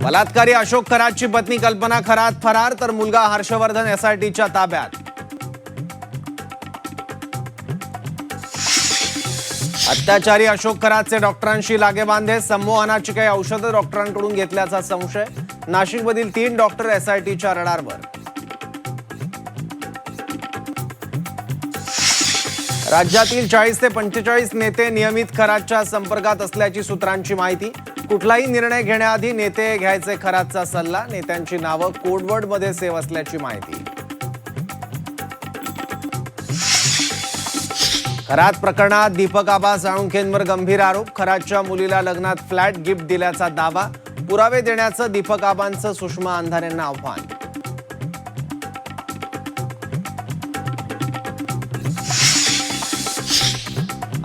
बलात्कारी अशोक खरातची पत्नी कल्पना खरात फरार तर मुलगा हर्षवर्धन एसआयटीच्या ताब्यात. अत्याचारी अशोक खरातचे डॉक्टरांशी लागेबांधे. संमोहनाची काही औषधं डॉक्टरांकडून घेतल्याचा संशय. नाशिकमधील 3 डॉक्टर एसआयटीच्या रडारवर. राज्यातील 40 ते 45 नेते नियमित खरातच्या संपर्कात असल्याची सूत्रांची माहिती. कुठलाही निर्णय घेण्याआधी नेते घ्यायचे खरातचा सल्ला. नेत्यांची नावं कोडवर्डमध्ये सेव्ह असल्याची माहिती. खरात प्रकरणात दीपक आबा साळुंखेंवर गंभीर आरोप. खरातच्या मुलीला लग्नात फ्लॅट गिफ्ट दिल्याचा दावा. पुरावे देण्याचं दीपक आबांचं सुषमा अंधारेंना आव्हान.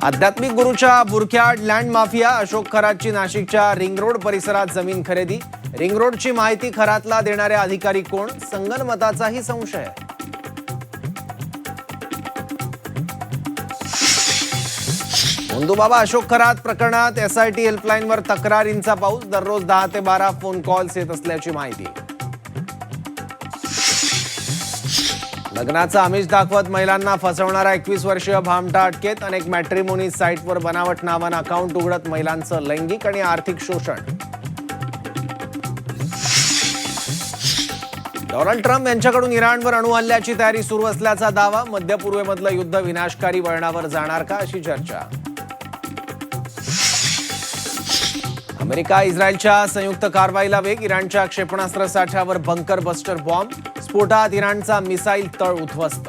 आध्यात्मिक गुरूच्या बुरख्यात लँड माफिया. अशोक खरातची नाशिकच्या रिंग रोड परिसरात जमीन खरेदी. रिंग रोडची माहिती खरातला देणारे अधिकारी कोण? संगनमताचाही संशय. बाबा अशोक खरात प्रकरणात एसआयटी हेल्पलाईनवर तक्रारींचा पाऊस. दररोज 10 ते 12 फोन कॉल्स येत असल्याची माहिती. लग्नाचा आमिष दाखवत महिलांना फसवणारा 21 वर्षीय भामटा अटकेत. अनेक मॅट्रिमोनी साईटवर बनावट नावानं अकाउंट उघडत महिलांचं लैंगिक आणि आर्थिक शोषण. डोनाल्ड ट्रम्प यांच्याकडून इराणवर अणुहल्ल्याची तयारी सुरू असल्याचा दावा. मध्य पूर्वेमधलं युद्ध विनाशकारी वळणावर जाणार का, अशी चर्चा. अमेरिका इस्रायलच्या संयुक्त कारवाईला वेग. इराणच्या क्षेपणास्त्र साठ्यावर बंकर बस्टर बॉम्ब. स्फोटात इराणचा मिसाईल तळ उद्ध्वस्त.